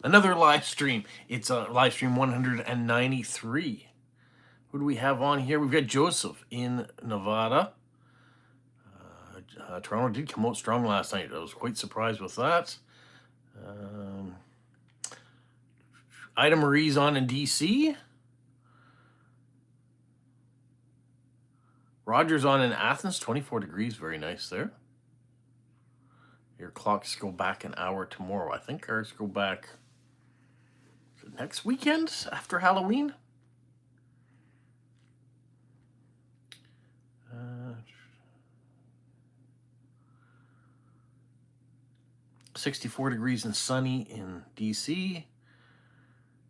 Another live stream. It's live stream 193. Who do we have on here? We've got Joseph in Nevada. Toronto did come out strong last night. I was quite surprised with that. Ida Marie's on in DC. Roger's on in Athens, 24 degrees. Very nice there. Your clocks go back an hour tomorrow. I think ours go back next weekend after Halloween. 64 degrees and sunny in DC.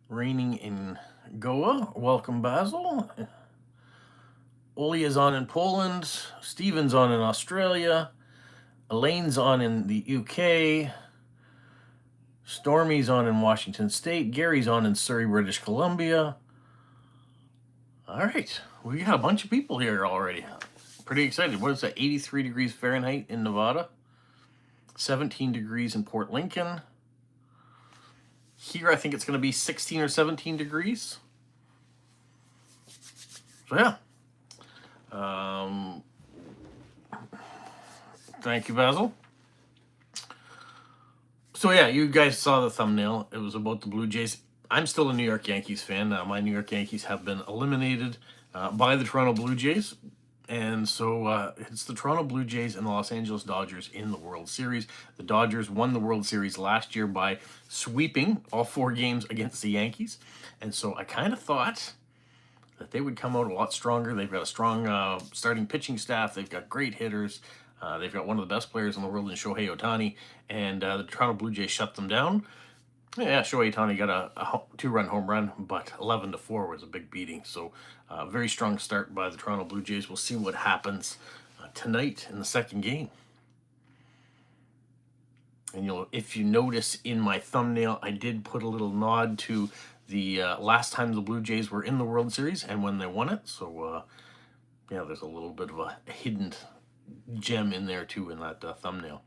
Raining in Goa. Welcome, Basil. Oli is on in Poland. Steven's on in Australia. Elaine's on in the UK. Stormy's on in Washington State. Gary's on in Surrey, British Columbia. All right, we got a bunch of people here already. Pretty excited. What is that? 83 degrees Fahrenheit in Nevada. 17 degrees in Port Lincoln. Here, I think it's going to be 16 or 17 degrees. So, yeah. Thank you, Basil. So, yeah, you guys saw the thumbnail. It was about the Blue Jays. I'm still a New York Yankees fan. My New York Yankees have been eliminated by the Toronto Blue Jays. And so it's the Toronto Blue Jays and the Los Angeles Dodgers in the World Series. The Dodgers won the World Series last year by sweeping all 4 games against the Yankees. And so I kind of thought that they would come out a lot stronger. They've got a strong starting pitching staff. They've got great hitters. They've got one of the best players in the world in Shohei Ohtani. And the Toronto Blue Jays shut them down. Yeah, Shohei Ohtani got a 2-run home run, but 11-4 was a big beating. So, very strong start by the Toronto Blue Jays. We'll see what happens tonight in the second game. And if you notice in my thumbnail, I did put a little nod to the last time the Blue Jays were in the World Series and when they won it. So, yeah, there's a little bit of a hidden gem in there too in that thumbnail.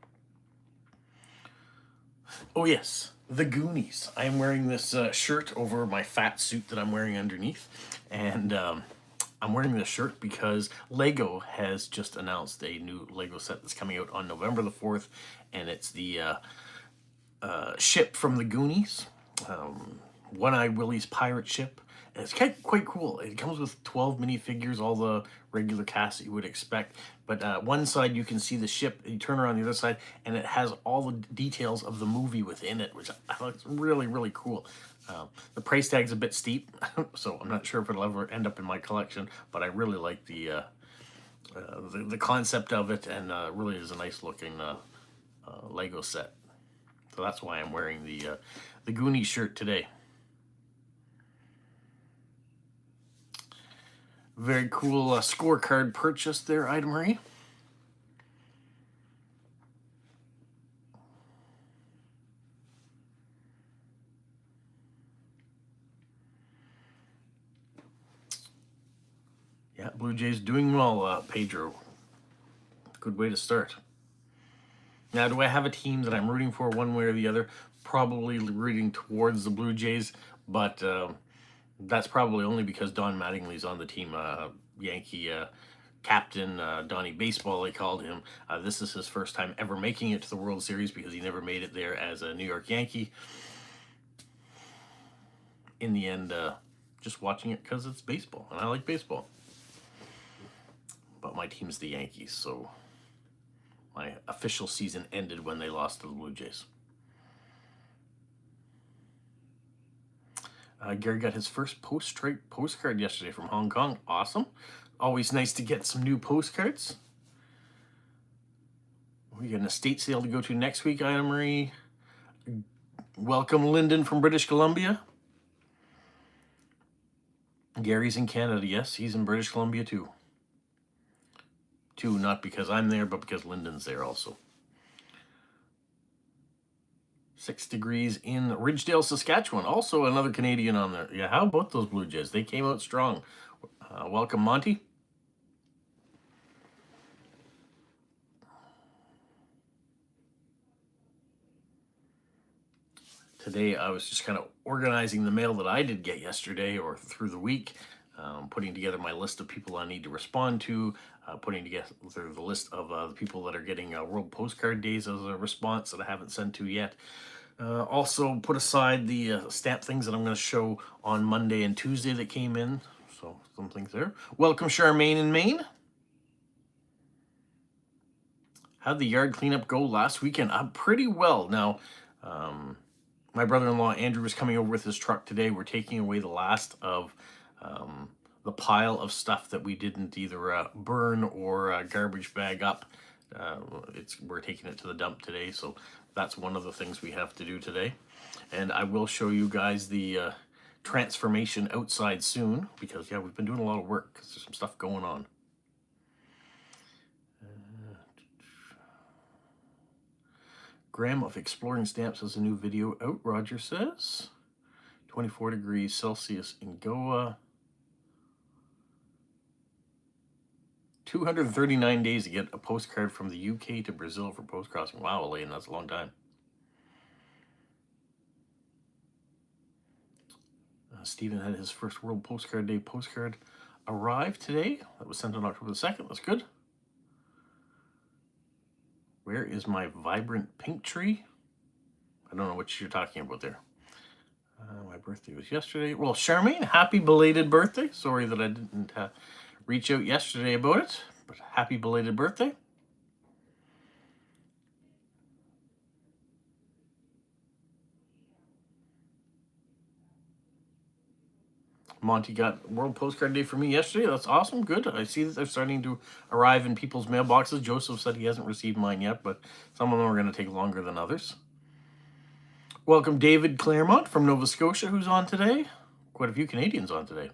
Oh yes, the Goonies. I'm wearing this shirt over my fat suit that I'm wearing underneath, and I'm wearing this shirt because Lego has just announced a new Lego set that's coming out on November the 4th, and it's the ship from the Goonies, One-Eyed Willie's pirate ship. And it's quite cool. It comes with 12 minifigures, all the regular cast that you would expect. But one side you can see the ship, you turn around the other side, and it has all the details of the movie within it, which I thought was really, really cool. The price tag's a bit steep, so I'm not sure if it'll ever end up in my collection, but I really like the concept of it, and really is a nice looking Lego set. So that's why I'm wearing the Goonies shirt today. Very cool scorecard purchase there, Ida Marie. Yeah, Blue Jays doing well, Pedro. Good way to start. Now, do I have a team that I'm rooting for one way or the other? Probably rooting towards the Blue Jays, but that's probably only because Don Mattingly's on the team. Yankee captain, Donnie Baseball, they called him. This is his first time ever making it to the World Series because he never made it there as a New York Yankee. In the end, just watching it because it's baseball, and I like baseball. But my team's the Yankees, so my official season ended when they lost to the Blue Jays. Gary got his first postcard yesterday from Hong Kong. Awesome. Always nice to get some new postcards. We got an estate sale to go to next week, Ida Marie. Welcome, Lyndon from British Columbia. Gary's in Canada. Yes, he's in British Columbia too. Not because I'm there, but because Lyndon's there also. 6 degrees in Ridgedale, Saskatchewan. Also another Canadian on there. Yeah, how about those Blue Jays? They came out strong. Welcome, Monty. Today I was just kind of organizing the mail that I did get yesterday or through the week, putting together my list of people I need to respond to, putting together the list of the people that are getting World Postcard Days as a response that I haven't sent to yet. Also put aside the stamp things that I'm going to show on Monday and Tuesday that came in. So some things there. Welcome Charmaine in Maine. How'd the yard cleanup go last weekend? Pretty well. Now, my brother-in-law Andrew was coming over with his truck today. We're taking away the last of the pile of stuff that we didn't either burn or garbage bag up. We're taking it to the dump today, so that's one of the things we have to do today. And I will show you guys the transformation outside soon, because yeah, we've been doing a lot of work because there's some stuff going on. Graham of Exploring Stamps has a new video out, Roger says. 24 degrees Celsius in Goa. 239 days to get a postcard from the UK to Brazil for post crossing. Wow, Elaine, that's a long time. Stephen had his first World Postcard Day postcard arrive today. That was sent on October the 2nd. That's good. Where is my vibrant pink tree? I don't know what you're talking about there. My birthday was yesterday. Well, Charmaine, happy belated birthday. Sorry that I didn't reach out yesterday about it, but happy belated birthday. Monty got World Postcard Day for me yesterday. That's awesome. Good. I see that they're starting to arrive in people's mailboxes. Joseph said he hasn't received mine yet, but some of them are going to take longer than others. Welcome David Claremont from Nova Scotia, who's on today. Quite a few Canadians on today.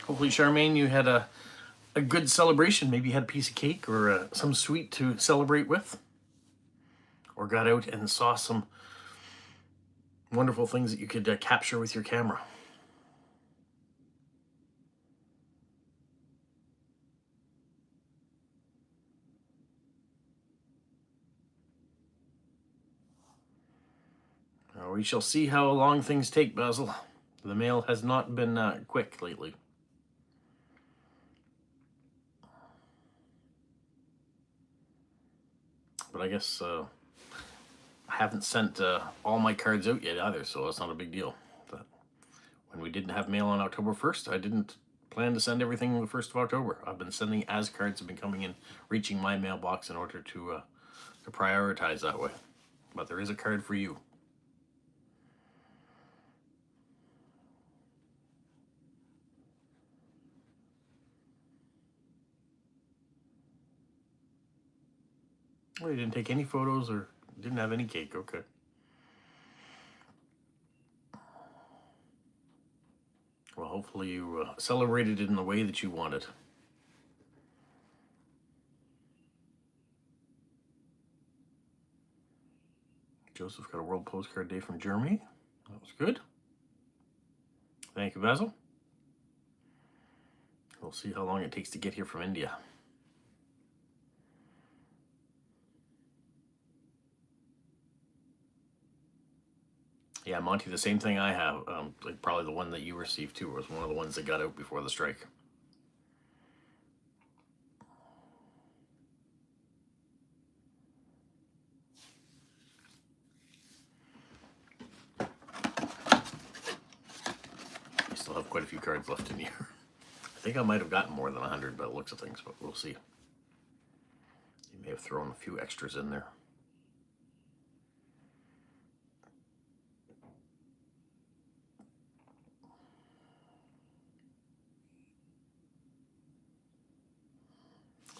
Hopefully, Charmaine, you had a good celebration. Maybe you had a piece of cake or some sweet to celebrate with. Or got out and saw some wonderful things that you could capture with your camera. We shall see how long things take, Basil. The mail has not been quick lately. But I guess I haven't sent all my cards out yet either, so it's not a big deal. But when we didn't have mail on October 1st, I didn't plan to send everything the 1st of October. I've been sending as cards have been coming in, reaching my mailbox in order to prioritize that way. But there is a card for you. Oh, you didn't take any photos or didn't have any cake. Okay. Well, hopefully you celebrated it in the way that you wanted. Joseph got a World Postcard Day from Germany. That was good. Thank you, Basil. We'll see how long it takes to get here from India. Yeah, Monty, the same thing I have. Like probably the one that you received too was one of the ones that got out before the strike. I still have quite a few cards left in here. I think I might have gotten more than 100 by the looks of things, but we'll see. You may have thrown a few extras in there.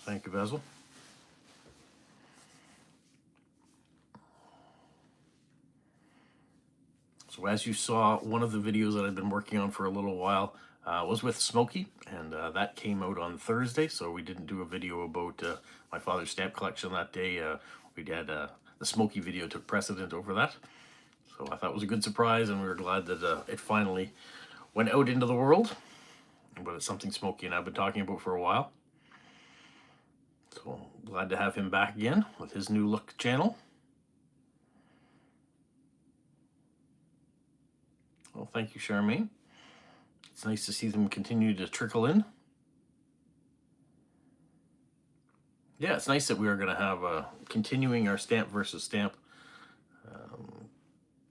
Thank you, Basil. So as you saw, one of the videos that I've been working on for a little while was with Smokey, and that came out on Thursday, so we didn't do a video about my father's stamp collection that day. We had the Smokey video took precedent over that. So I thought it was a good surprise, and we were glad that it finally went out into the world, but it's something Smokey and I've been talking about for a while. So glad to have him back again with his new look channel. Well, thank you, Charmaine. It's nice to see them continue to trickle in. Yeah, it's nice that we are going to have continuing our Stamp versus Stamp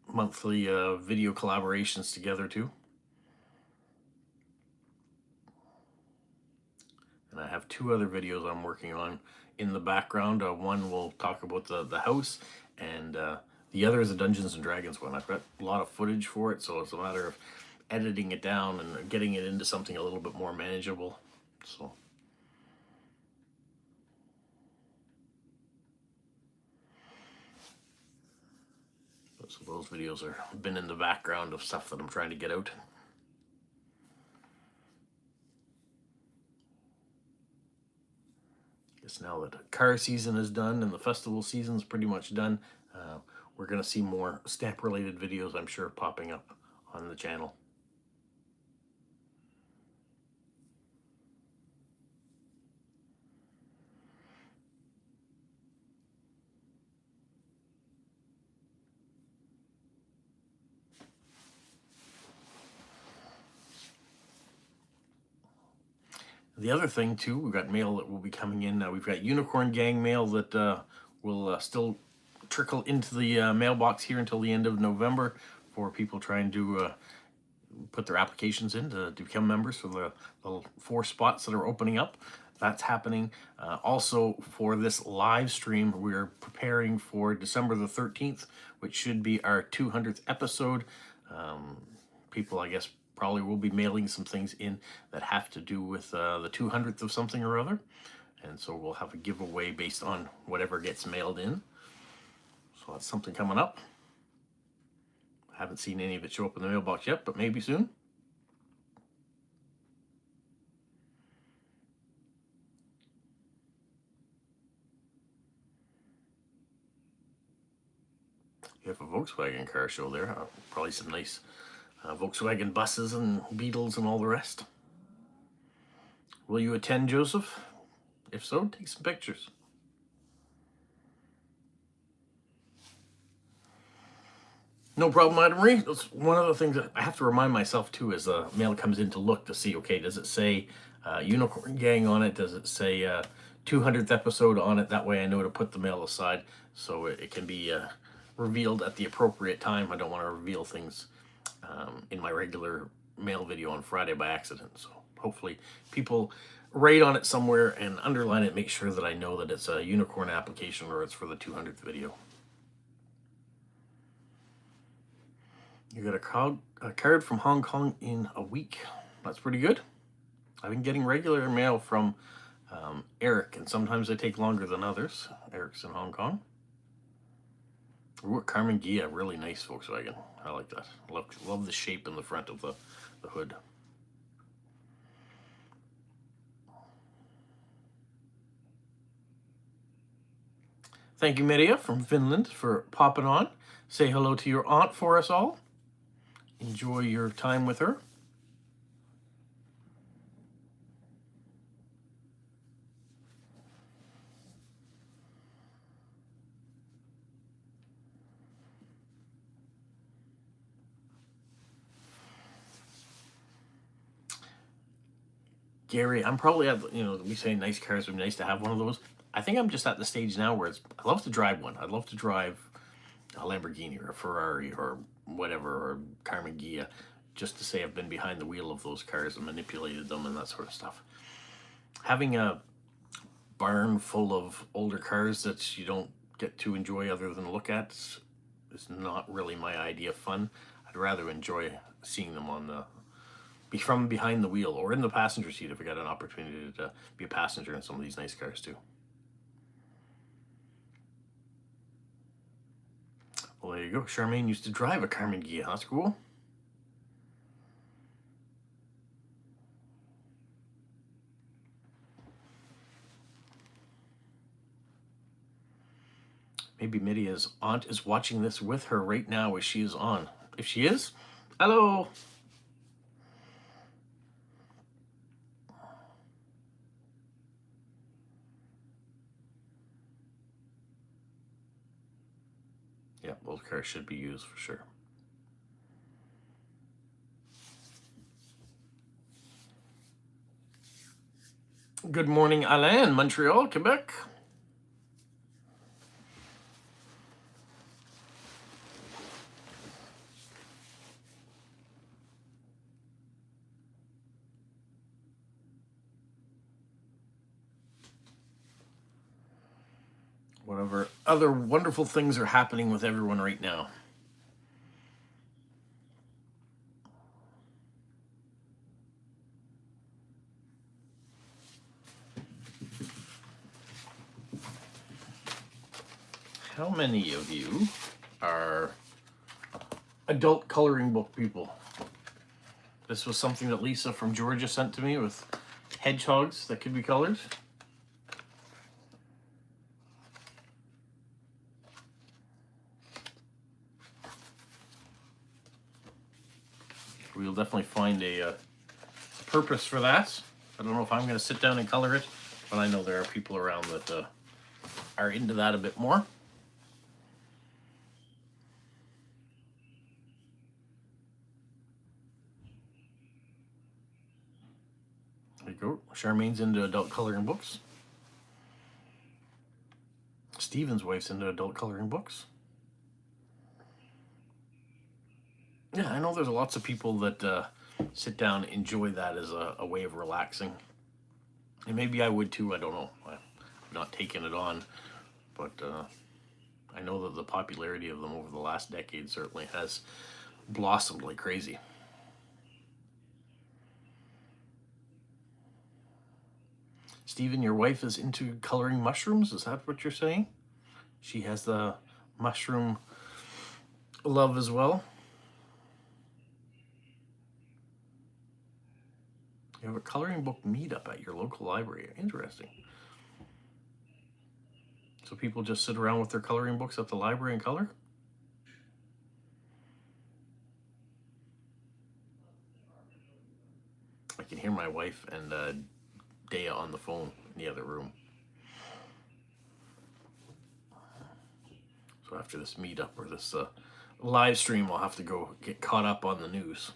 monthly video collaborations together too. And I have 2 other videos I'm working on in the background. One will talk about the house, and the other is a Dungeons and Dragons one. I've got a lot of footage for it, so it's a matter of editing it down and getting it into something a little bit more manageable. So those videos have been in the background of stuff that I'm trying to get out. Guess now that car season is done and the festival season is pretty much done, we're going to see more stamp related videos, I'm sure, popping up on the channel. The other thing too, we've got mail that will be coming in. We've got Unicorn Gang mail that will still trickle into the mailbox here until the end of November for people trying to put their applications in to become members for the 4 spots that are opening up. That's happening. Also, for this live stream, we're preparing for December the 13th, which should be our 200th episode. People, I guess, probably will be mailing some things in that have to do with the 200th of something or other. And so we'll have a giveaway based on whatever gets mailed in. So that's something coming up. I haven't seen any of it show up in the mailbox yet, but maybe soon. You have a Volkswagen car show there. Probably some nice Volkswagen buses and Beetles and all the rest. Will you attend, Joseph? If so, take some pictures. No problem, Madam Marie. That's one of the things that I have to remind myself too as the mail comes in to look to see, okay, does it say Unicorn Gang on it? Does it say 200th episode on it? That way I know to put the mail aside so it can be revealed at the appropriate time. I don't want to reveal things in my regular mail video on Friday by accident. So hopefully people write on it somewhere and underline it, make sure that I know that it's a unicorn application or it's for the 200th video. You got a card from Hong Kong in a week. That's pretty good. I've been getting regular mail from Eric, and sometimes they take longer than others. Eric's in Hong Kong. Ooh, Carmen Gia, really nice Volkswagen. I like that. Love the shape in the front of the hood. Thank you, Media from Finland, for popping on. Say hello to your aunt for us all. Enjoy your time with her. Gary, I'm probably at, we say nice cars would be nice to have one of those. I think I'm just at the stage now where I love to drive one. I'd love to drive a Lamborghini or a Ferrari or whatever, or Carmen Gia, just to say I've been behind the wheel of those cars and manipulated them and that sort of stuff. Having a barn full of older cars that you don't get to enjoy other than look at is not really my idea of fun. I'd rather enjoy seeing them from behind the wheel or in the passenger seat if I got an opportunity to be a passenger in some of these nice cars too. Well, there you go. Charmaine used to drive a Carmen Gia. That's cool. Maybe Midia's aunt is watching this with her right now as she is on. If she is, hello. Yeah, those cars should be used for sure. Good morning, Alain, Montreal, Quebec. Whatever other wonderful things are happening with everyone right now. How many of you are adult coloring book people? This was something that Lisa from Georgia sent to me with hedgehogs that could be colored. We'll definitely find a purpose for that. I don't know if I'm going to sit down and color it, but I know there are people around that are into that a bit more. There you go. Charmaine's into adult coloring books. Stephen's wife's into adult coloring books. Yeah, I know there's lots of people that sit down, enjoy that as a way of relaxing. And maybe I would too, I don't know. I'm not taking it on, but I know that the popularity of them over the last decade certainly has blossomed like crazy. Stephen, your wife is into coloring mushrooms? Is that what you're saying? She has the mushroom love as well? You have a coloring book meetup at your local library. Interesting. So people just sit around with their coloring books at the library and color? I can hear my wife and Dea on the phone in the other room. So after this meetup or this live stream, I'll have to go get caught up on the news.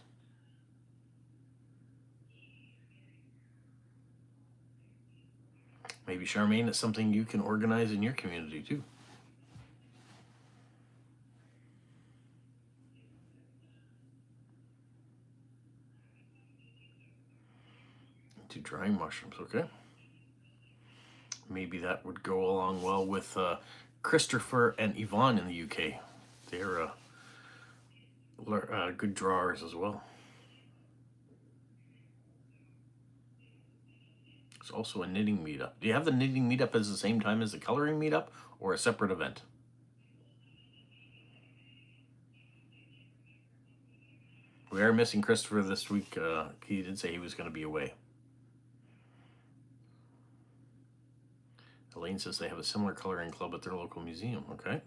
Maybe, Charmaine, it's something you can organize in your community too. To drying mushrooms, okay. Maybe that would go along well with Christopher and Yvonne in the UK. They're good drawers as well. It's also a knitting meetup. Do you have the knitting meetup at the same time as the coloring meetup, or a separate event? We are missing Christopher this week. He did say he was going to be away. Elaine says they have a similar coloring club at their local museum. Okay.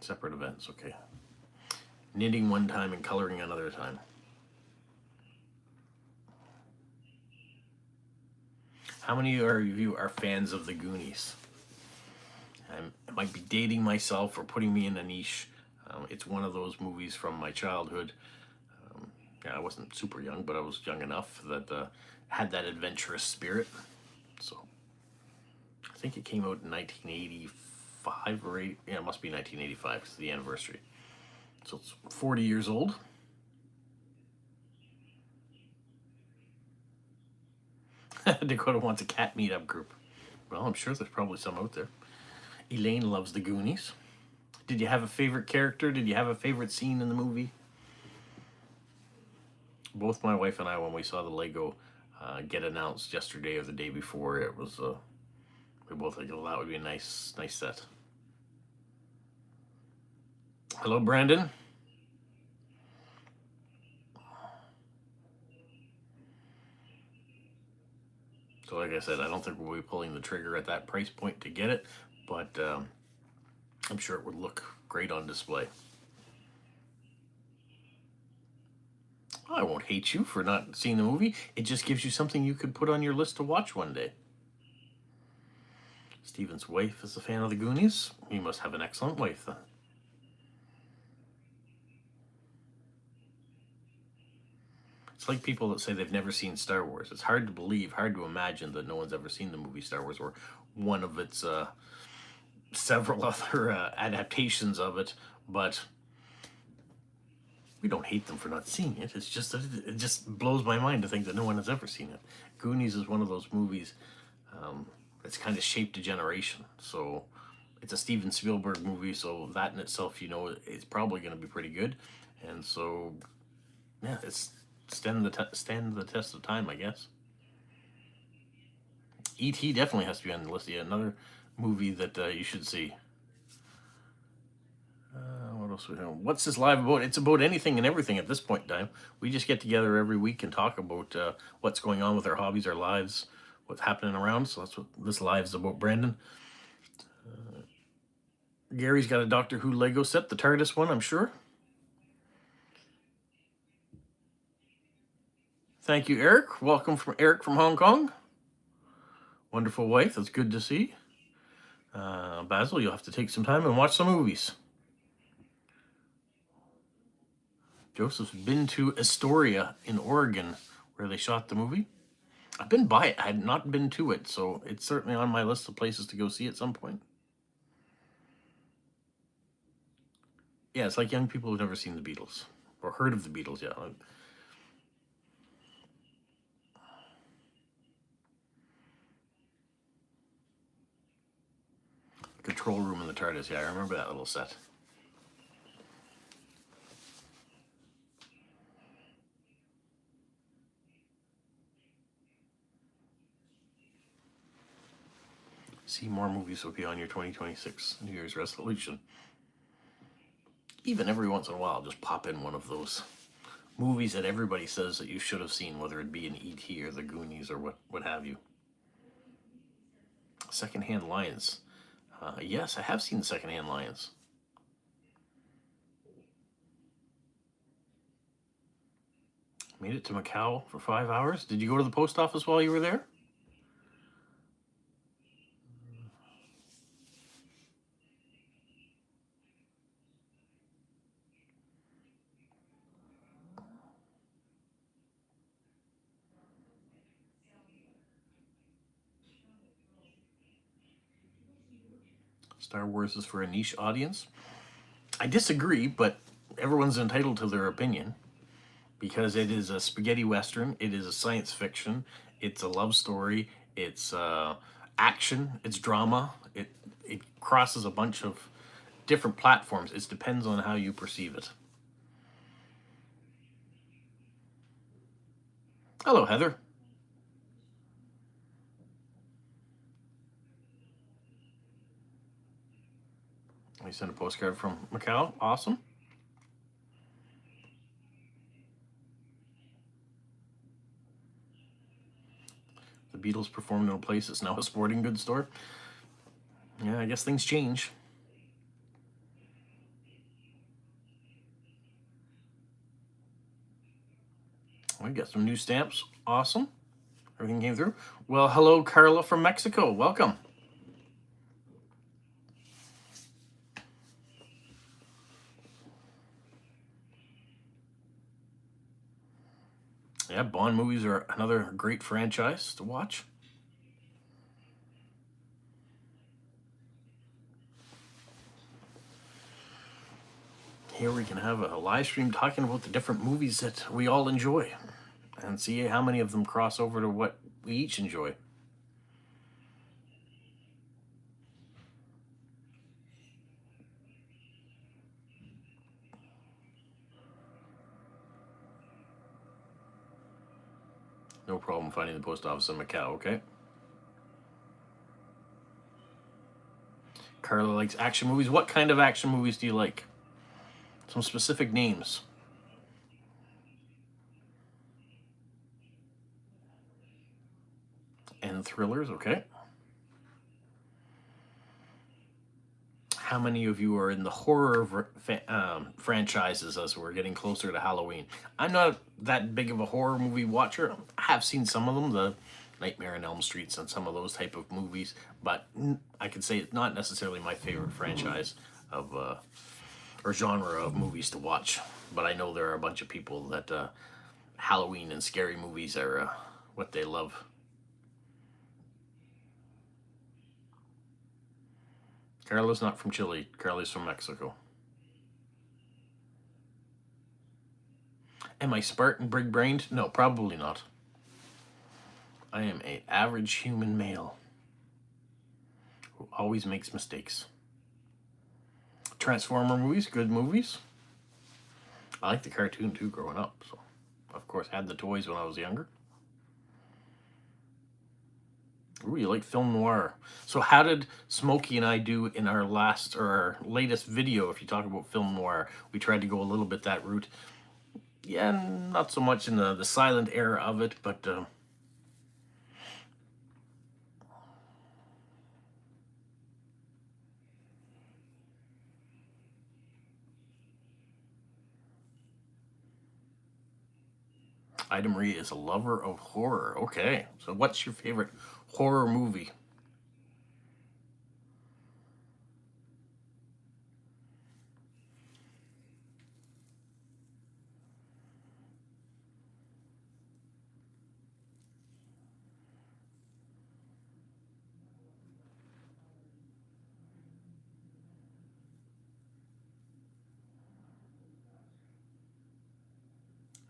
Separate events. Okay. Knitting one time and coloring another time. How many of you are fans of the Goonies? I might be dating myself or putting me in a niche. It's one of those movies from my childhood. Yeah, I wasn't super young, but I was young enough that had that adventurous spirit. So I think it came out in 1985 or 8. Yeah, it must be 1985 because it's the anniversary. So it's 40 years old. Dakota wants a cat meetup group. Well, I'm sure there's probably some out there. Elaine loves the Goonies. Did you have a favorite character? Did you have a favorite scene in the movie? Both my wife and I, when we saw the Lego get announced yesterday or the day before, it was we both think, well, that would be a nice set. Hello, Brandon. So like I said, I don't think we'll be pulling the trigger at that price point to get it, but I'm sure it would look great on display. I won't hate you for not seeing the movie. It just gives you something you could put on your list to watch one day. Steven's wife is a fan of the Goonies. He must have an excellent wife then. It's like people that say they've never seen Star Wars. It's hard to believe, hard to imagine that no one's ever seen the movie Star Wars or one of its several other adaptations of it. But we don't hate them for not seeing it. It's just that it just blows my mind to think that no one has ever seen it. Goonies is one of those movies that's kind of shaped a generation. So it's a Steven Spielberg movie, so that in itself, you know, it's probably going to be pretty good. And so, yeah, it's stand the test of time, I guess. E.T. definitely has to be on the list. Yeah, another movie that you should see. What else we have? What's this live about? It's about anything and everything at this point in time. We just get together every week and talk about what's going on with our hobbies, our lives, what's happening around. So that's what this live is about, Brandon. Gary's got a Doctor Who Lego set, the TARDIS one, I'm sure. Thank you, Eric. Welcome from Eric from Hong Kong. Wonderful wife. That's good to see. Basil, you'll have to take some time and watch some movies. Joseph's been to Astoria in Oregon, where they shot the movie. I've been by it. I had not been to it, so it's certainly on my list of places to go see at some point. Yeah, it's like young people who've never seen the Beatles or heard of the Beatles. Yeah. Control room in the TARDIS. Yeah, I remember that little set. See more movies will be on your 2026 New Year's resolution. Even every once in a while, just pop in one of those movies that everybody says that you should have seen, whether it be an E.T. or the Goonies or what have you. Secondhand Lions. Yes, I have seen Secondhand Lions. Made it to Macau for 5 hours. Did you go to the post office while you were there? Star Wars is for a niche audience. I disagree, but everyone's entitled to their opinion because it is a spaghetti western, it is a science fiction, it's a love story, it's action, it's drama. It crosses a bunch of different platforms. It depends on how you perceive it. Hello, Heather. We sent a postcard from Macau. Awesome. The Beatles performed in a place that's now a sporting goods store. Yeah, I guess things change. We got some new stamps. Awesome. Everything came through. Well, hello, Carla from Mexico. Welcome. Yeah, Bond movies are another great franchise to watch. Here we can have a live stream talking about the different movies that we all enjoy and see how many of them cross over to what we each enjoy. No problem finding the post office in Macau, okay? Carla likes action movies. What kind of action movies do you like? Some specific names. And thrillers, okay. How many of you are in the horror franchises as we're getting closer to Halloween? I'm not that big of a horror movie watcher. I have seen some of them. The Nightmare on Elm Streets and some of those type of movies. But I could say it's not necessarily my favorite franchise of or genre of movies to watch. But I know there are a bunch of people that Halloween and scary movies are what they love. Carla's not from Chile. Carla's from Mexico. Am I smart and big-brained? No, probably not. I am an average human male who always makes mistakes. Transformer movies, good movies. I liked the cartoon too growing up, so of course had the toys when I was younger. Ooh, you like film noir. So how did Smokey and I do in our last or our latest video? If you talk about film noir, we tried to go a little bit that route. Yeah, not so much in the silent era of it, but Ida Marie is a lover of horror. Okay, so what's your favorite horror movie?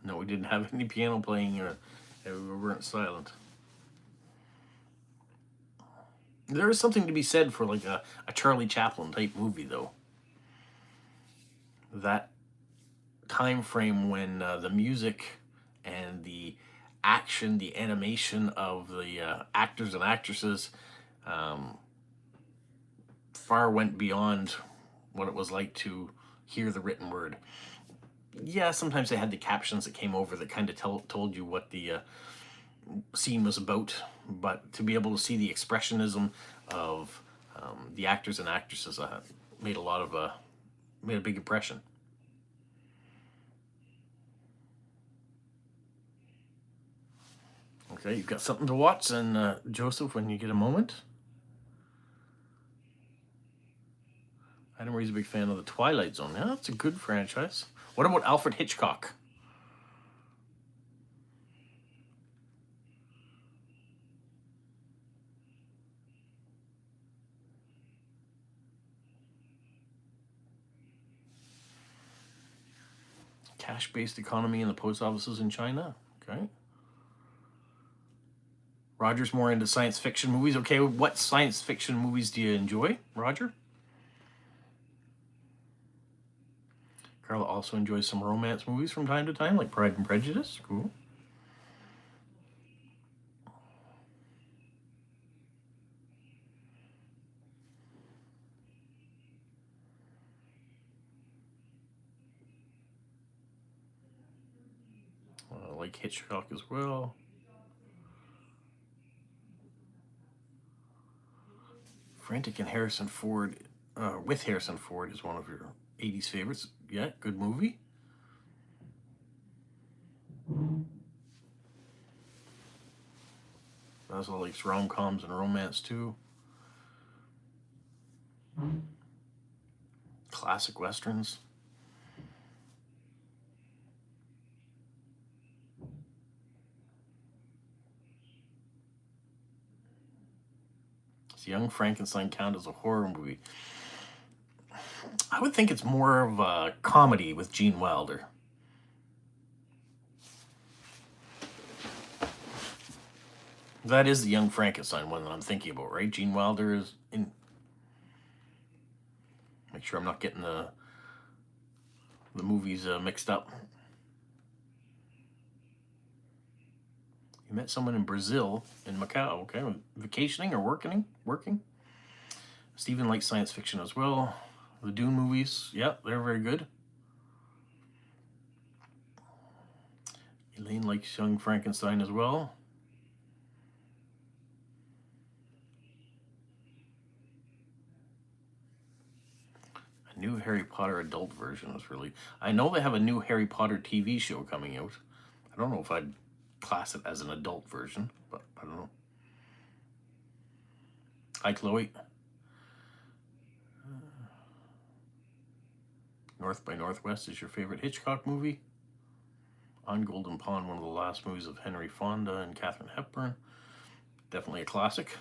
No, we didn't have any piano playing or we weren't silent. There is something to be said for like a Charlie Chaplin type movie, though. That time frame when the music and the action, the animation of the actors and actresses far went beyond what it was like to hear the written word. Yeah, sometimes they had the captions that came over that kind of told you what the scene was about, but to be able to see the expressionism of the actors and actresses made a big impression. Okay, you've got something to watch, and Joseph, when you get a moment. I know he's a big fan of the Twilight Zone. Yeah, that's a good franchise. What about Alfred Hitchcock? Cash-based economy in the post offices in China. Okay. Roger's more into science fiction movies. Okay, what science fiction movies do you enjoy, Roger? Carla also enjoys some romance movies from time to time, like Pride and Prejudice. Cool. Like Hitchcock as well. Frantic and Harrison Ford, with Harrison Ford, is one of your 80s favorites. Yeah, good movie. Basil likes rom-coms and romance too. Classic westerns. Does Young Frankenstein count as a horror movie? I would think it's more of a comedy with Gene Wilder. That is the Young Frankenstein one that I'm thinking about, right? Gene Wilder is in. Make sure I'm not getting the movies mixed up. You met someone in Brazil, in Macau, okay? Vacationing or working? Working? Steven likes science fiction as well. The Dune movies, yeah, they're very good. Elaine likes Young Frankenstein as well. A new Harry Potter adult version was really... I know they have a new Harry Potter TV show coming out. I don't know if I'd class it as an adult version, but I don't know. Hi, Chloe. North by Northwest is your favorite Hitchcock movie. On Golden Pond, one of the last movies of Henry Fonda and Katharine Hepburn. Definitely a classic.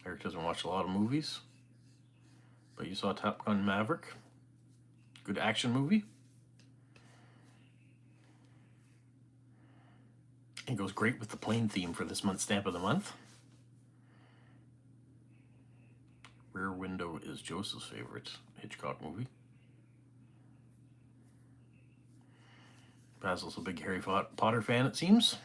Eric doesn't watch a lot of movies, but you saw Top Gun Maverick. Good action movie. It goes great with the plane theme for this month's Stamp of the Month. Rear Window is Joseph's favorite Hitchcock movie. Basil's a big Harry Potter fan, it seems.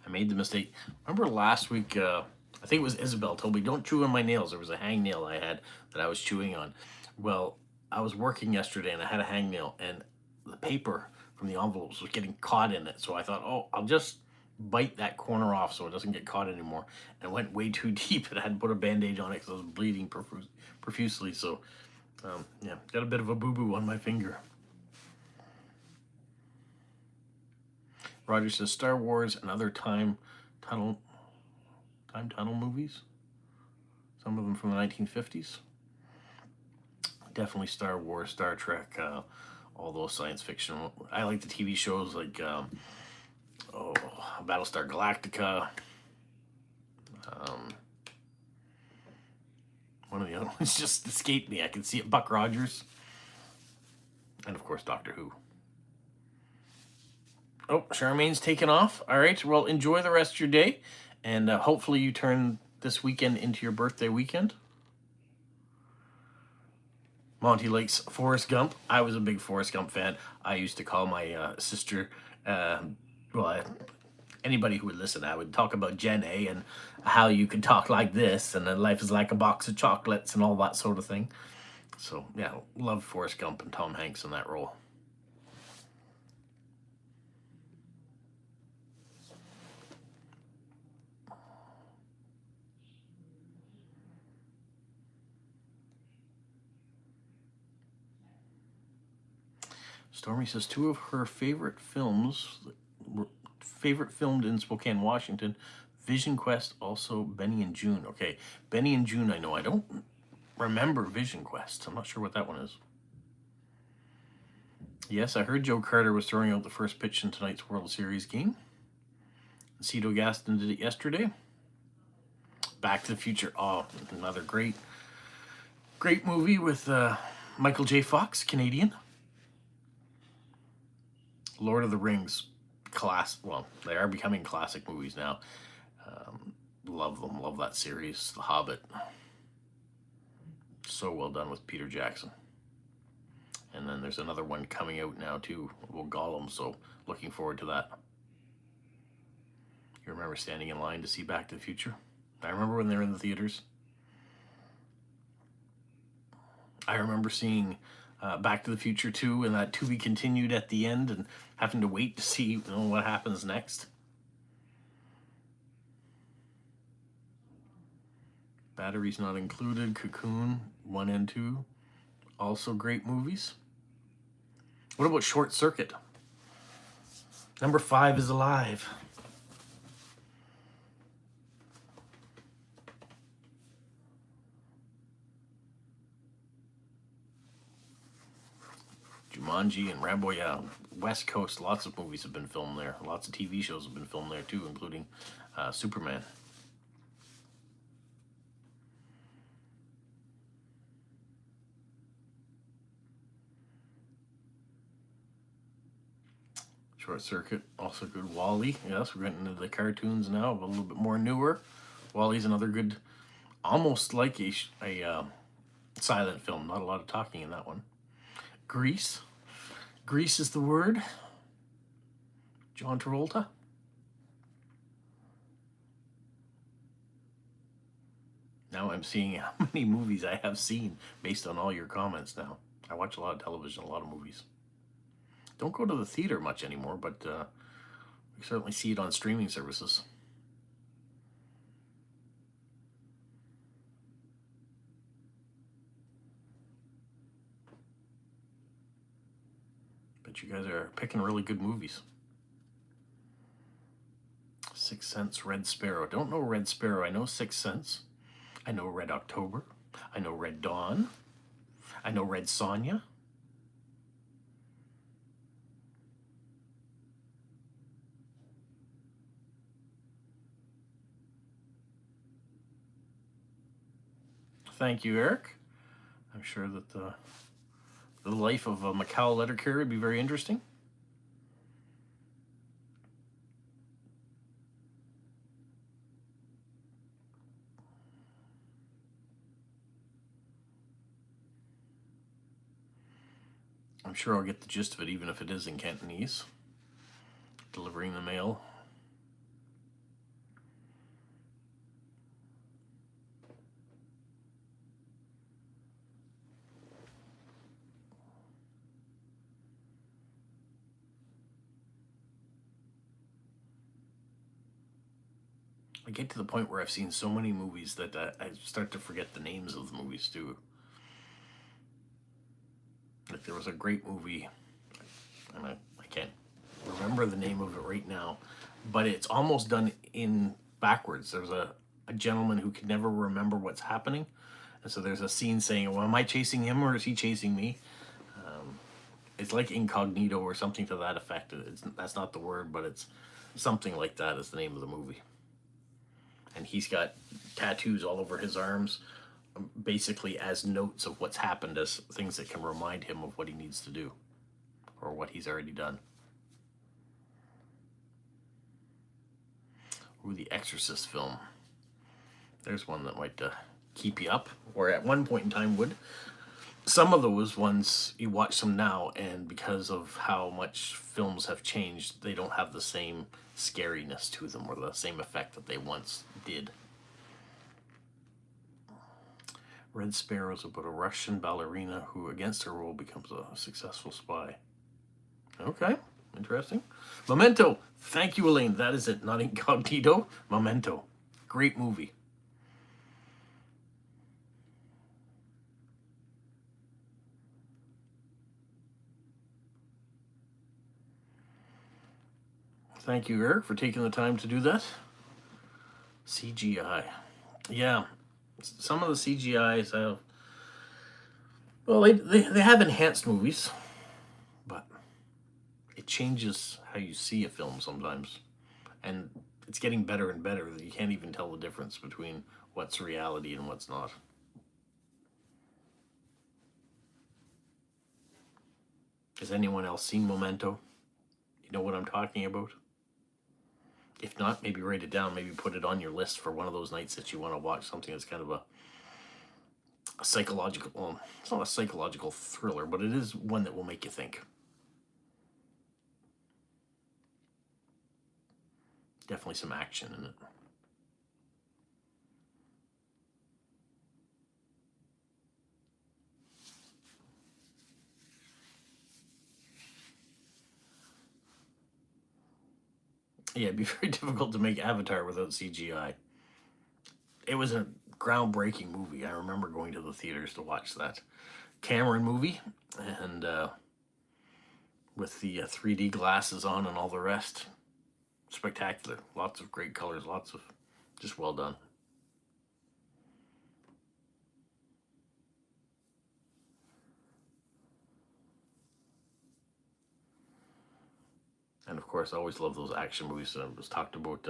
I made the mistake. Remember last week, I think it was Isabel told me, don't chew on my nails. There was a hangnail I had that I was chewing on. Well, I was working yesterday and I had a hangnail and the paper from the envelopes was getting caught in it. So I thought, oh, I'll just bite that corner off so it doesn't get caught anymore. And it went way too deep and I had to put a Band-Aid on it because I was bleeding profusely. So, yeah, got a bit of a boo-boo on my finger. Roger says Star Wars and other time tunnel movies. Some of them from the 1950s. Definitely Star Wars, Star Trek, all those science fiction. I like the TV shows like Battlestar Galactica. One of the other ones just escaped me. I can see it. Buck Rogers. And of course, Doctor Who. Oh, Charmaine's taken off. All right. Well, enjoy the rest of your day. And hopefully you turn this weekend into your birthday weekend. Monty likes Forrest Gump. I was a big Forrest Gump fan. I used to call my sister, anybody who would listen, I would talk about Jen A and how you could talk like this and then life is like a box of chocolates and all that sort of thing. So, yeah, love Forrest Gump and Tom Hanks in that role. Stormy says two of her favorite films, filmed in Spokane, Washington, Vision Quest, also Benny and June. Okay, Benny and June I know. I don't remember Vision Quest. I'm not sure what that one is. Yes, I heard Joe Carter was throwing out the first pitch in tonight's World Series game. Cito Gaston did it yesterday. Back to the Future. Oh, another great movie with Michael J. Fox, Canadian. Lord of the Rings, well, they are becoming classic movies now. Love them, love that series. The Hobbit. So well done with Peter Jackson. And then there's another one coming out now too, well, Gollum, so looking forward to that. You remember standing in line to see Back to the Future? I remember when they were in the theaters. I remember seeing Back to the Future 2 and that to be continued at the end and having to wait to see what happens next. Batteries Not Included, Cocoon 1 and 2, also great movies. What about Short Circuit? Number 5 is Alive. Jumanji and Rambo, yeah. West Coast, lots of movies have been filmed there. Lots of TV shows have been filmed there too, including Superman. Short Circuit, also good. Wall-E, yes, we're getting into the cartoons now, a little bit more newer. Wall-E's another good, almost like a Silent film, not a lot of talking in that one. Grease. Grease is the word. John Travolta. Now I'm seeing how many movies I have seen based on all your comments now. I watch a lot of television, a lot of movies. Don't go to the theater much anymore, but we certainly see it on streaming services. But you guys are picking really good movies. Sixth Sense, Red Sparrow. Don't know Red Sparrow. I know Sixth Sense. I know Red October. I know Red Dawn. I know Red Sonja. Thank you, Eric. I'm sure that the life of a Macau letter carrier would be very interesting. I'm sure I'll get the gist of it, even if it is in Cantonese. Delivering the mail. I get to the point where I've seen so many movies that I start to forget the names of the movies too. Like there was a great movie, and I can't remember the name of it right now, but it's almost done in backwards. There's a gentleman who can never remember what's happening, and so there's a scene saying, well, am I chasing him or is he chasing me? It's like Incognito or something to that effect. That's not the word, but it's something like that is the name of the movie. And he's got tattoos all over his arms, basically as notes of what's happened, as things that can remind him of what he needs to do or what he's already done. Ooh, the Exorcist film. There's one that might keep you up, or at one point in time would. Some of those ones, you watch them now, and because of how much films have changed, they don't have the same scariness to them or the same effect that they once did. Red Sparrow is about a Russian ballerina who, against her will, becomes a successful spy. Okay, interesting. Memento. Thank you, Elaine. That is it. Not Incognito. Memento. Great movie. Thank you, Eric, for taking the time to do that. CGI. Yeah, some of the CGIs have, well, they have enhanced movies, but it changes how you see a film sometimes. And it's getting better and better. You can't even tell the difference between what's reality and what's not. Has anyone else seen Memento? You know what I'm talking about? If not, maybe write it down. Maybe put it on your list for one of those nights that you want to watch something that's kind of a psychological, well, it's not a psychological thriller, but it is one that will make you think. Definitely some action in it. Yeah, it'd be very difficult to make Avatar without CGI. It was a groundbreaking movie. I remember going to the theaters to watch that Cameron movie, and with the 3D glasses on and all the rest. Spectacular. Lots of great colors, lots of just well done. And of course, I always love those action movies. It was talked about,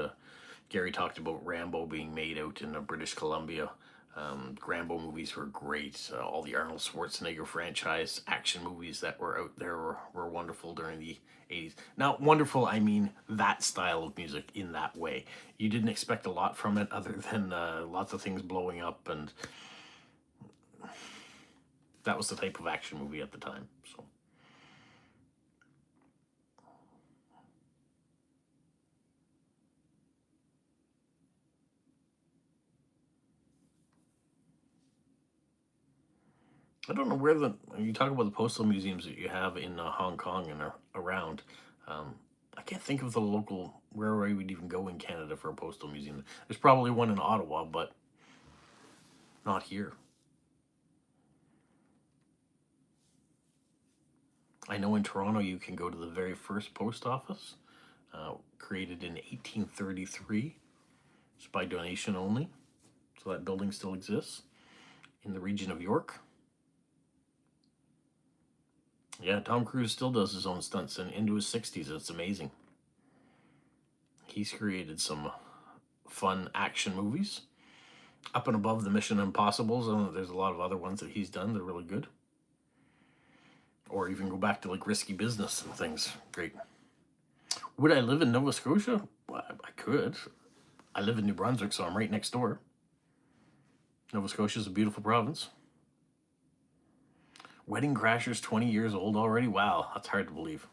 Gary talked about Rambo being made out in British Columbia. Rambo movies were great. All the Arnold Schwarzenegger franchise action movies that were out there were wonderful during the 80s. Now, wonderful, I mean that style of music in that way. You didn't expect a lot from it other than lots of things blowing up and that was the type of action movie at the time. So I don't know where you talk about the postal museums that you have in Hong Kong and around. Um, I can't think of the local where I would even go in Canada for a postal museum. There's probably one in Ottawa, but not here. I know in Toronto you can go to the very first post office, created in 1833. It's by donation only, so that building still exists in the region of York. Yeah, Tom Cruise still does his own stunts and into his 60s. It's amazing. He's created some fun action movies up and above the Mission Impossibles, and there's a lot of other ones that he's done that are really good. Or even go back to like Risky Business and things. Great. Would I live in Nova Scotia? Well, I could. I live in New Brunswick, so I'm right next door. Nova Scotia is a beautiful province. Wedding Crashers 20 years old already? Wow, that's hard to believe.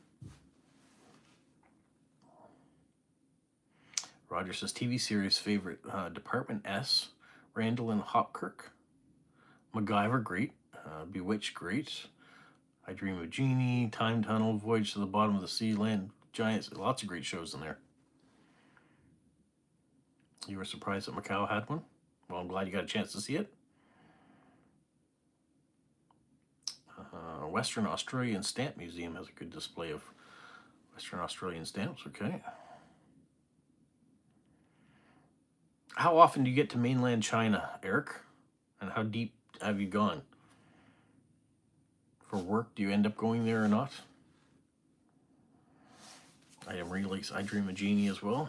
Roger says TV series favorite, Department S, Randall and Hopkirk. MacGyver, great. Bewitched, great. I Dream of Jeannie, Time Tunnel, Voyage to the Bottom of the Sea, Land Giants. Lots of great shows in there. You were surprised that Macau had one? Well, I'm glad you got a chance to see it. Western Australian Stamp Museum has a good display of Western Australian stamps. Okay. How often do you get to mainland China, Eric? And how deep have you gone? For work, do you end up going there or not? I am really, I Dream of Jeannie as well.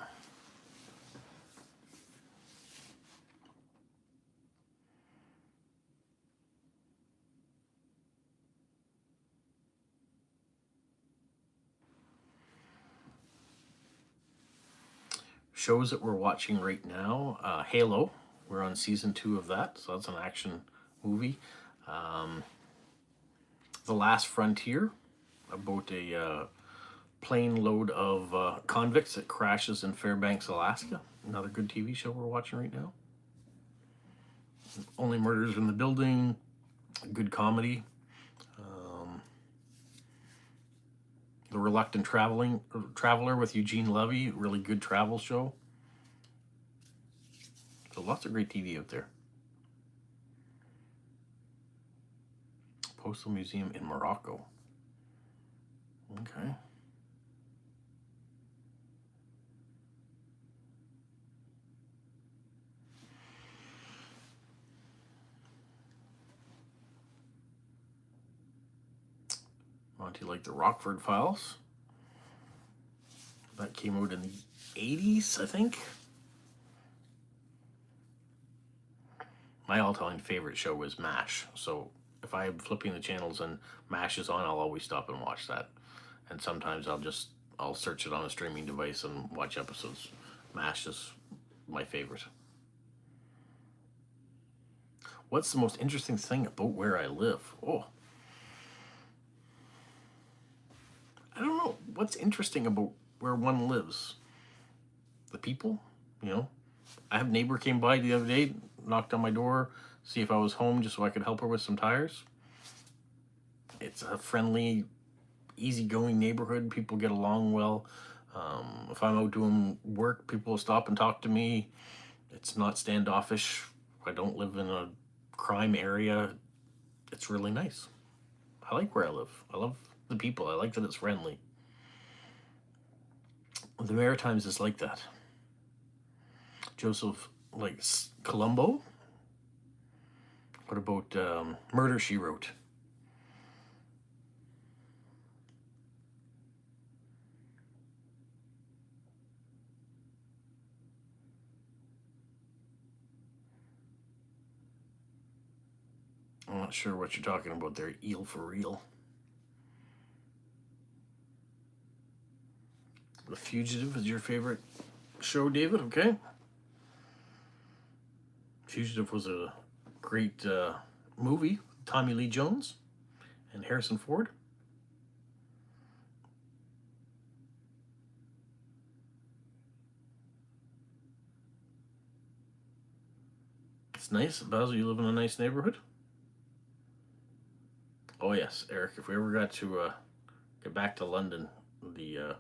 Shows that we're watching right now, Halo. We're on season 2 of that, so that's an action movie. The Last Frontier, about a plane load of convicts that crashes in Fairbanks, Alaska. Another good TV show we're watching right now. Only Murders in the Building, good comedy. The Reluctant Traveler with Eugene Levy, really good travel show. So lots of great TV out there. Postal Museum in Morocco. Okay. Monty liked the Rockford Files. That came out in the 80s, I think. My all-time favorite show was MASH. So if I'm flipping the channels and MASH is on, I'll always stop and watch that. And sometimes I'll search it on a streaming device and watch episodes. MASH is my favorite. What's the most interesting thing about where I live? Oh, I don't know. What's interesting about where one lives? The people, you know. I have a neighbor came by the other day, knocked on my door, see if I was home just so I could help her with some tires. It's a friendly, easygoing neighborhood. People get along well. If I'm out doing work, people will stop and talk to me. It's not standoffish. I don't live in a crime area. It's really nice. I like where I live. I love the people. I like that it's friendly. The Maritimes is like that. Joseph likes Columbo. What about Murder, She Wrote? I'm not sure what you're talking about there. Eel for Real. The Fugitive is your favorite show, David? Okay. Fugitive was a great movie Tommy Lee Jones and Harrison Ford. It's nice. Basil, you live in a nice neighborhood? Oh yes, Eric, if we ever got to get back to London, the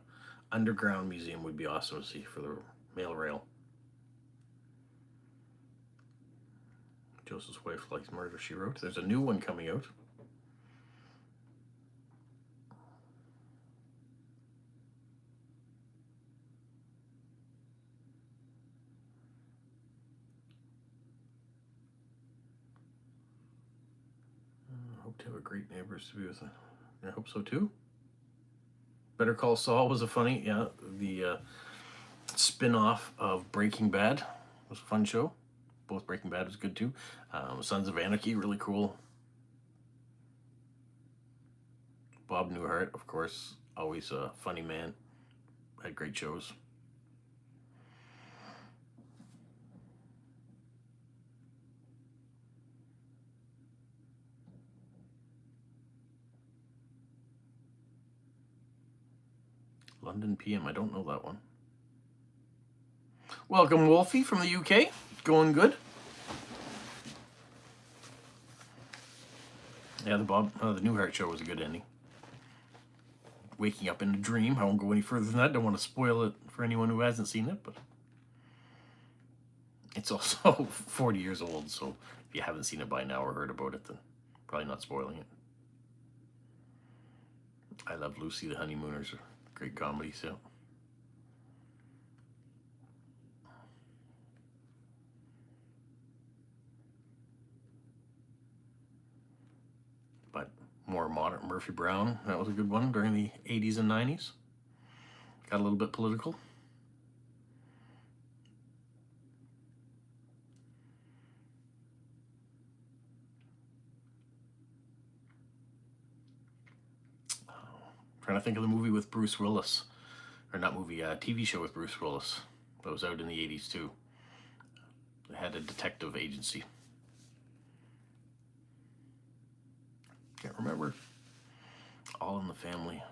Underground Museum would be awesome to see for the mail rail. Joseph's Wife Likes Murder, She Wrote. There's a new one coming out. Hope to have a great neighbors to be with. I hope so too. Better Call Saul was a funny, yeah. The spin-off of Breaking Bad was a fun show. Both Breaking Bad was good too. Sons of Anarchy, really cool. Bob Newhart, of course, always a funny man. Had great shows. London PM, I don't know that one. Welcome, Wolfie from the UK. Going good? Yeah, the Newhart show was a good ending. Waking up in a dream. I won't go any further than that. Don't want to spoil it for anyone who hasn't seen it, but it's also 40 years old, so if you haven't seen it by now or heard about it, then probably not spoiling it. I Love Lucy, The Honeymooners, great comedies, yeah. But more modern, Murphy Brown, that was a good one during the 80s and 90s. Got a little bit political. Trying to think of the movie with Bruce Willis. Or not movie, TV show with Bruce Willis. That was out in the 80s too. They had a detective agency. Can't remember. All in the Family.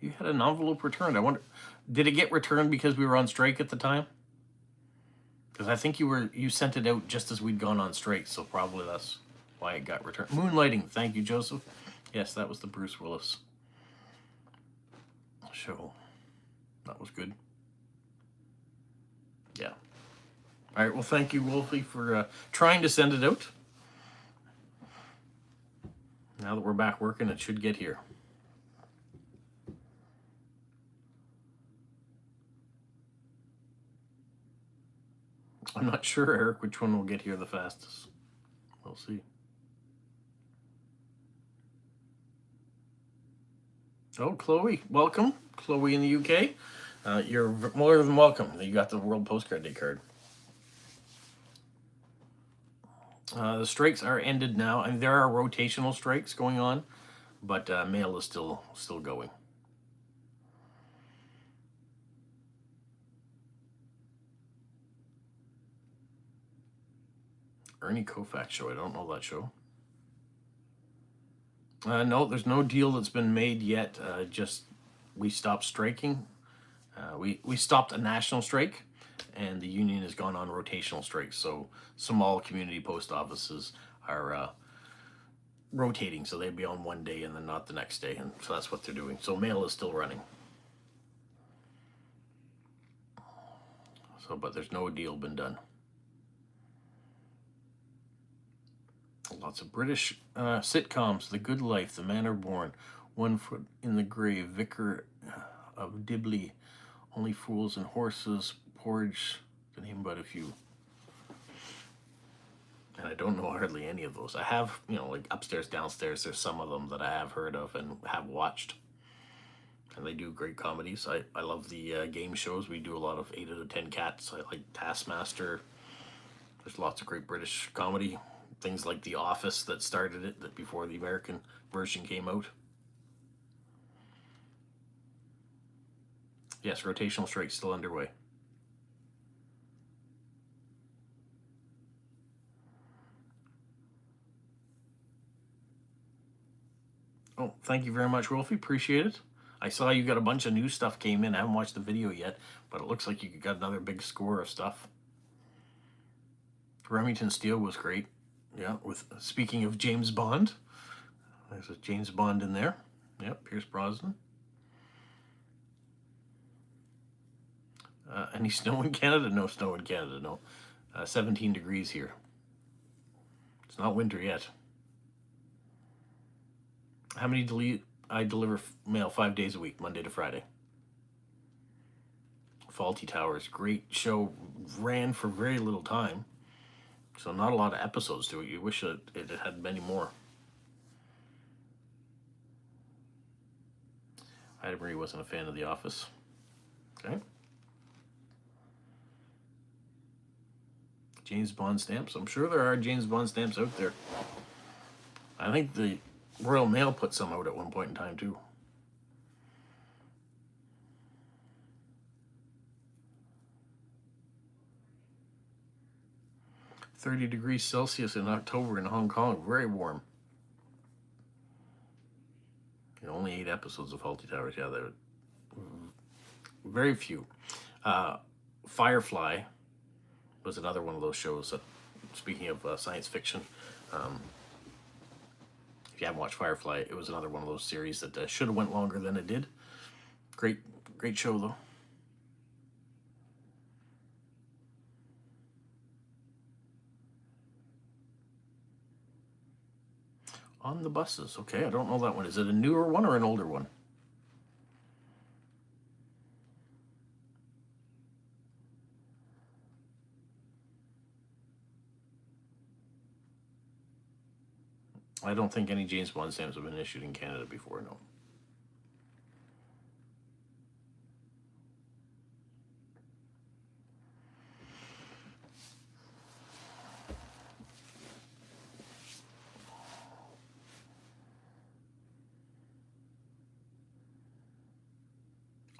You had an envelope returned. I wonder, did it get returned because we were on strike at the time? Because I think you sent it out just as we'd gone on strike, so probably that's why it got returned. Moonlighting, thank you, Joseph. Yes, that was the Bruce Willis show. That was good. Yeah. All right, well, thank you, Wolfie, for trying to send it out. Now that we're back working, it should get here. I'm not sure, Eric, which one will get here the fastest. We'll see. Oh, Chloe, welcome. Chloe in the UK. You're more than welcome. You got the World Postcard Day card. The strikes are ended now. I mean, there are rotational strikes going on, but mail is still going. Ernie Koufax show. I don't know that show. No, there's no deal that's been made yet. Just we stopped striking. We stopped a national strike, and the union has gone on rotational strikes. So small community post offices are rotating, so they'd be on one day and then not the next day, and so that's what they're doing. So mail is still running. So, but there's no deal been done. Lots of British sitcoms: The Good Life, The Manor Born, One Foot in the Grave, Vicar of Dibley, Only Fools and Horses, Porridge, to name but a few. And I don't know hardly any of those. I have, like Upstairs, Downstairs, there's some of them that I have heard of and have watched. And they do great comedies. I love the game shows. We do a lot of 8 out of 10 Cats. I like Taskmaster. There's lots of great British comedy. Things like The Office that started it, that before the American version came out. Yes, rotational strike still underway. Oh, thank you very much, Wolfie. Appreciate it. I saw you got a bunch of new stuff came in. I haven't watched the video yet, but it looks like you got another big score of stuff. Remington Steele was great. Yeah, with speaking of James Bond, there's a James Bond in there. Yep, Pierce Brosnan. Any snow in Canada? No snow in Canada, no. 17 degrees here. It's not winter yet. How many I deliver mail 5 days a week, Monday to Friday. Faulty Towers, great show, ran for very little time. So not a lot of episodes to it. You wish it had many more. Ida Marie wasn't a fan of The Office. Okay. James Bond stamps. I'm sure there are James Bond stamps out there. I think the Royal Mail put some out at one point in time too. -30 degrees Celsius in October in Hong Kong. Very warm. Only 8 episodes of Faulty Towers. Yeah, they're very few. Firefly was another one of those shows that, speaking of science fiction, if you haven't watched Firefly, it was another one of those series that should have went longer than it did. Great show though. On the Buses. Okay, I don't know that one. Is it a newer one or an older one? I don't think any James Bond stamps have been issued in Canada before, no.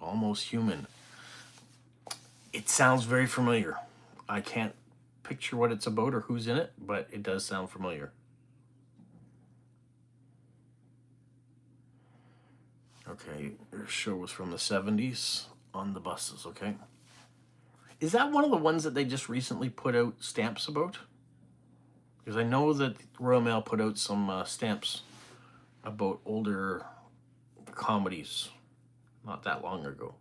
Almost Human. It sounds very familiar. I can't picture what it's about or who's in it, but it does sound familiar. Okay, their show was from the 70s. On the Buses, okay. Is that one of the ones that they just recently put out stamps about? Because I know that Royal Mail put out some stamps about older comedies not that long ago.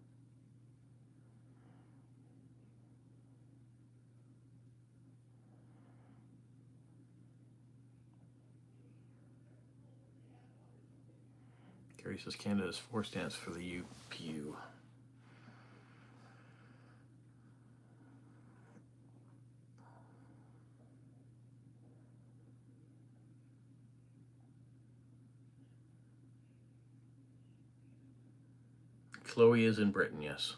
Gary says Canada has 4 stamps for the UPU. Chloe is in Britain, yes.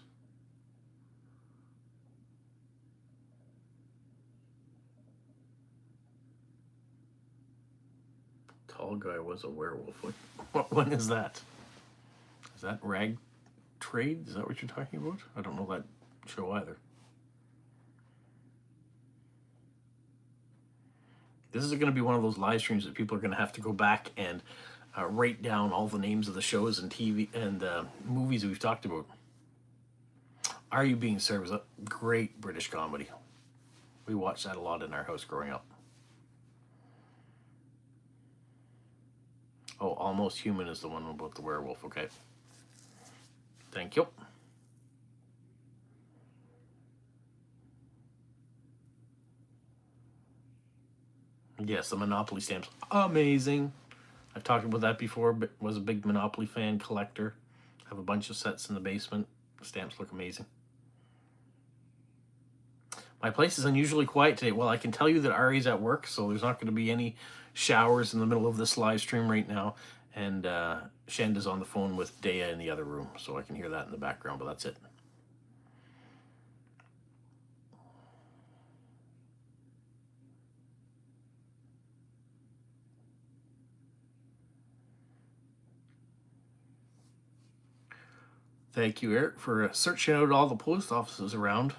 Tall guy was a werewolf. What one is that? Is that Rag Trade? Is that what you're talking about? I don't know that show either. This is going to be one of those live streams that people are going to have to go back and write down all the names of the shows and TV and movies we've talked about. Are You Being Served was a great British comedy. We watched that a lot in our house growing up. Oh, Almost Human is the one about the werewolf. Okay. Thank you. Yes, the Monopoly stamps. Amazing. I've talked about that before, but was a big Monopoly fan, collector. Have a bunch of sets in the basement. The stamps look amazing. My place is unusually quiet today. Well, I can tell you that Ari's at work, so there's not going to be any showers in the middle of this live stream right now. And Shanda's on the phone with Dea in the other room, so I can hear that in the background, but that's it. Thank you, Eric, for searching out all the post offices around.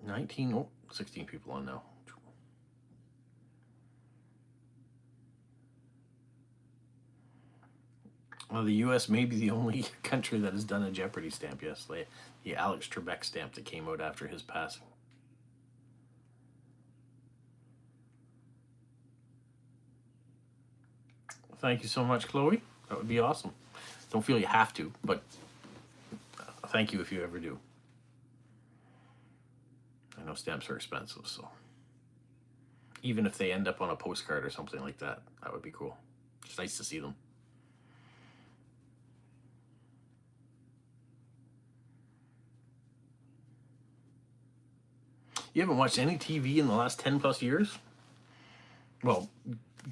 19, oh, 16 people on now. Well, the U.S. may be the only country that has done a Jeopardy stamp. Yes, the Alex Trebek stamp that came out after his passing. Thank you so much, Chloe. That would be awesome. Don't feel you have to, but thank you if you ever do. I know stamps are expensive, so even if they end up on a postcard or something like that, that would be cool. It's nice to see them. You haven't watched any TV in the last 10 plus years? Well,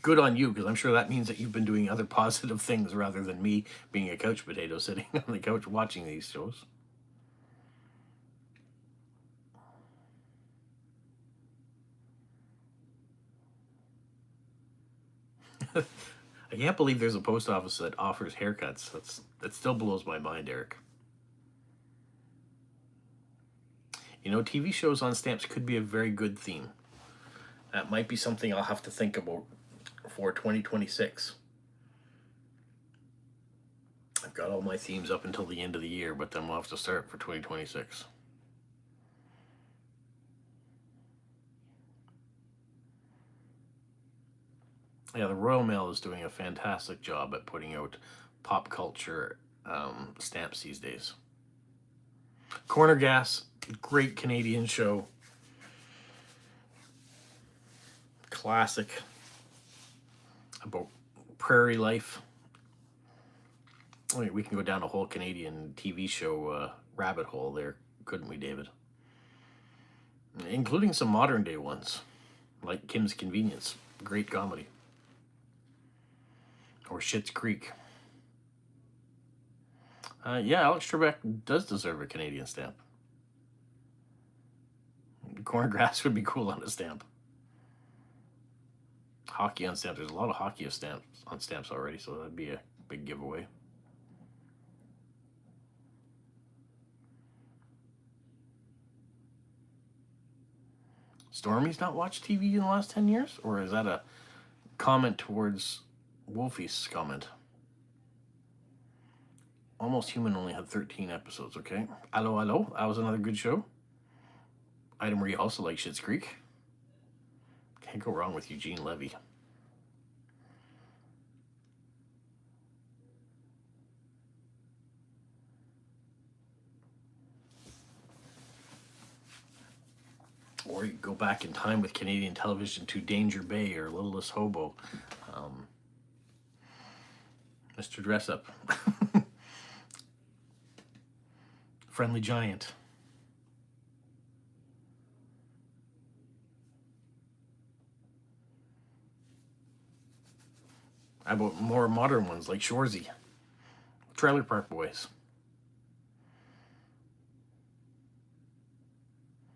good on you, because I'm sure that means that you've been doing other positive things rather than me being a couch potato sitting on the couch watching these shows. I can't believe there's a post office that offers haircuts. That still blows my mind, Eric. You know, TV shows on stamps could be a very good theme. That might be something I'll have to think about for 2026. I've got all my themes up until the end of the year, but then we'll have to start for 2026. Yeah, the Royal Mail is doing a fantastic job at putting out pop culture stamps these days. Corner Gas, great Canadian show. Classic about prairie life. I mean, we can go down a whole Canadian TV show rabbit hole there, couldn't we, David? Including some modern day ones, like Kim's Convenience. Great comedy. Or Schitt's Creek. Yeah, Alex Trebek does deserve a Canadian stamp. Corn grass would be cool on a stamp. Hockey on stamps. There's a lot of hockey on stamps already, so that'd be a big giveaway. Stormy's not watched TV in the last 10 years? Or is that a comment towards Wolfie's comment? Almost Human only had 13 episodes, okay? Allo, Allo, that was another good show. Item where you also like Schitt's Creek. Can't go wrong with Eugene Levy. Or you go back in time with Canadian television to Danger Bay or Littlest Hobo. Mr. Dress Up. Friendly Giant. How about more modern ones like Shoresy? Trailer Park Boys.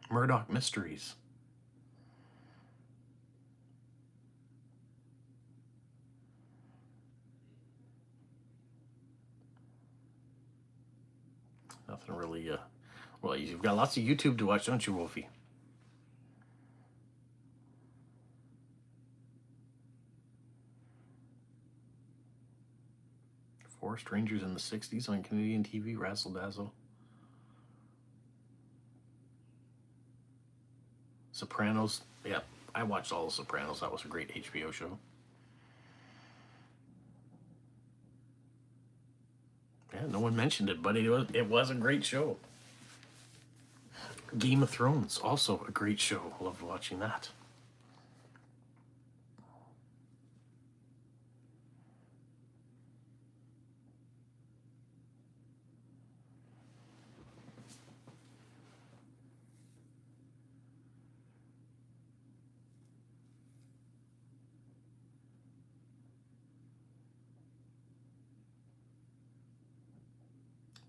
Murdoch Mysteries. Nothing really, well, you've got lots of YouTube to watch, don't you, Wolfie? Four Strangers in the 60s on Canadian TV, Razzle Dazzle. Sopranos. Yeah, I watched all the Sopranos. That was a great HBO show. Yeah, no one mentioned it, but it was a great show. Game of Thrones, also a great show. Loved watching that.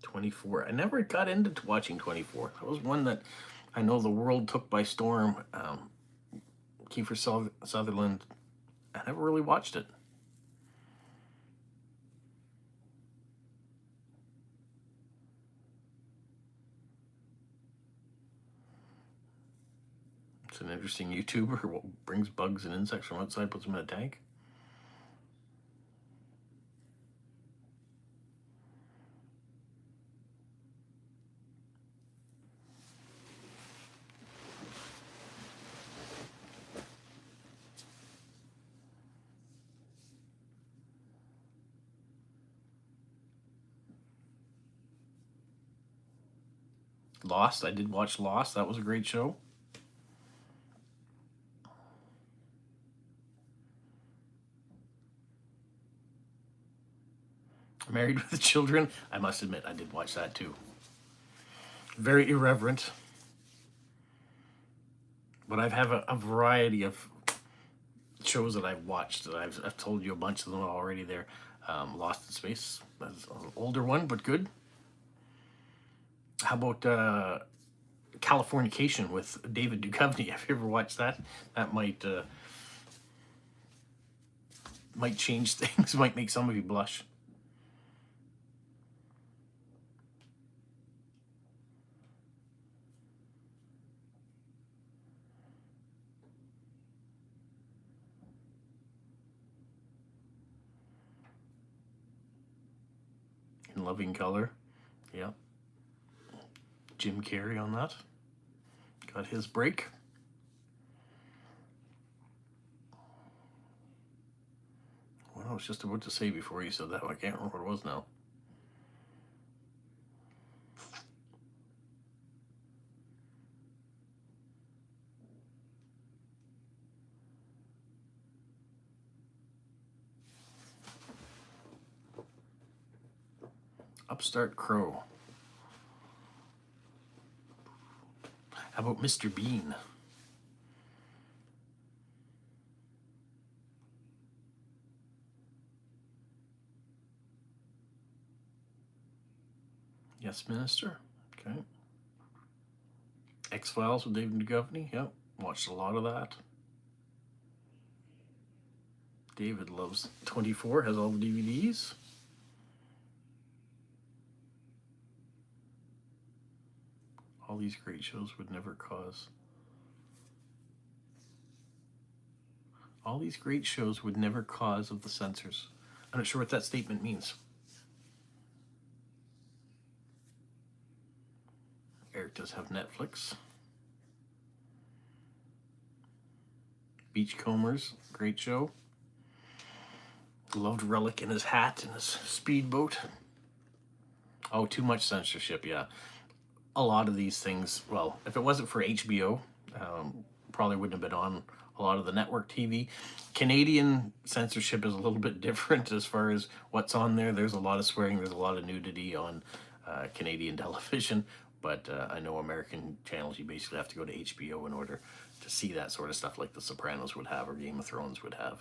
'24. I never got into watching '24. That was one that I know the world took by storm. Kiefer Sutherland. I never really watched it. It's an interesting YouTuber who brings bugs and insects from outside, puts them in a tank. Lost. I did watch Lost. That was a great show. Married with Children. I must admit, I did watch that too. Very irreverent. But I have a variety of shows that I've watched. That I've told you a bunch of them already there. Lost in Space. That's an older one, but good. How about Californication with David Duchovny? Have you ever watched that? That might change things. Might make some of you blush. In Loving Color, yeah. Jim Carrey on that. Got his break. What I was just about to say before you said that, I can't remember what it was now. Upstart Crow. How about Mr. Bean? Yes, Minister. Okay. X-Files with David Duchovny. Yep. Watched a lot of that. David loves 24, has all the DVDs. All these great shows would never cause. All these great shows would never cause of the censors. I'm not sure what that statement means. Eric does have Netflix. Beachcombers, great show. Loved Relic in his hat and his speedboat. Oh, too much censorship, yeah. A lot of these things, well, if it wasn't for HBO, probably wouldn't have been on a lot of the network TV. Canadian censorship is a little bit different as far as what's on there. There's a lot of swearing, there's a lot of nudity on Canadian television, but I know American channels, you basically have to go to HBO in order to see that sort of stuff like The Sopranos would have or Game of Thrones would have.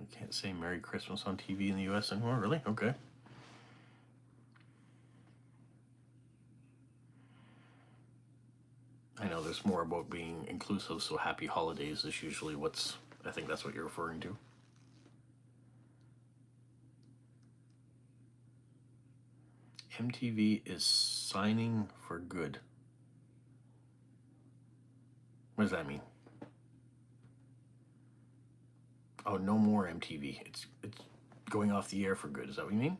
I can't say Merry Christmas on TV in the US anymore, really? Okay. I know there's more about being inclusive, so Happy Holidays is usually what's, I think that's what you're referring to. MTV is signing for good. What does that mean? Oh, no more MTV. It's going off the air for good. Is that what you mean?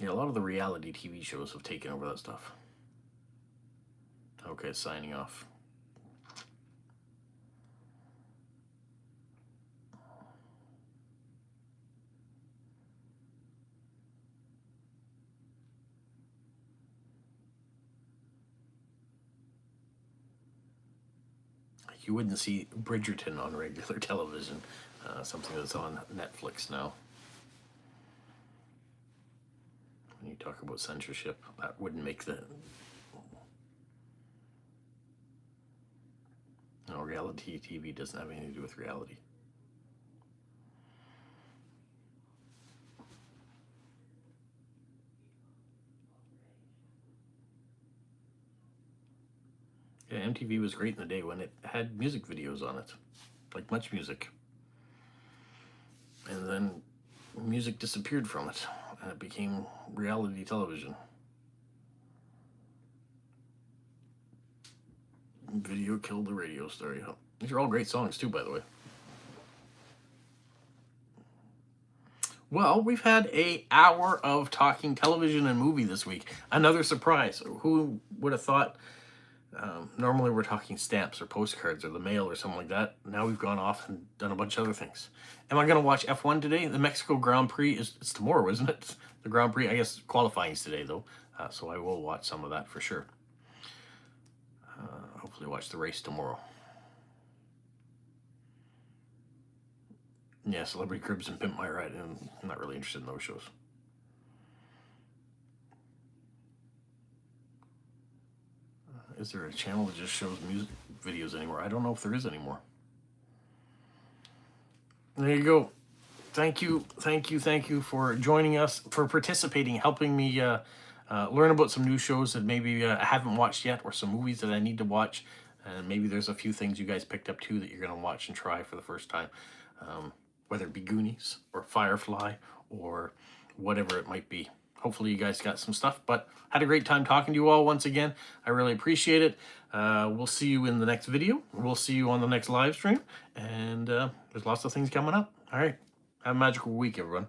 Yeah, a lot of the reality TV shows have taken over that stuff. Okay, signing off. You wouldn't see Bridgerton on regular television, something that's on Netflix now. When you talk about censorship, that wouldn't make the... No, reality TV doesn't have anything to do with reality. Yeah, MTV was great in the day when it had music videos on it, like Much Music. And then music disappeared from it, and it became reality television. Video killed the radio star. Yeah. These are all great songs too, by the way. Well, we've had an hour of talking television and movie this week. Another surprise. Who would have thought? Normally we're talking stamps or postcards or the mail or something like that. Now we've gone off and done a bunch of other things. Am I going to watch F1 today? The Mexico Grand Prix it's tomorrow, isn't it? The Grand Prix, I guess qualifying is today though. So I will watch some of that for sure. Hopefully watch the race tomorrow. Yeah, Celebrity Cribs and Pimp My Ride. I'm not really interested in those shows. Is there a channel that just shows music videos anymore? I don't know if there is anymore. There you go. Thank you for joining us, for participating, helping me learn about some new shows that maybe I haven't watched yet, or some movies that I need to watch. And maybe there's a few things you guys picked up too that you're going to watch and try for the first time. Whether it be Goonies or Firefly or whatever it might be. Hopefully you guys got some stuff, but had a great time talking to you all once again. I really appreciate it. We'll see you in the next video. We'll see you on the next live stream, and there's lots of things coming up. All right. Have a magical week, everyone.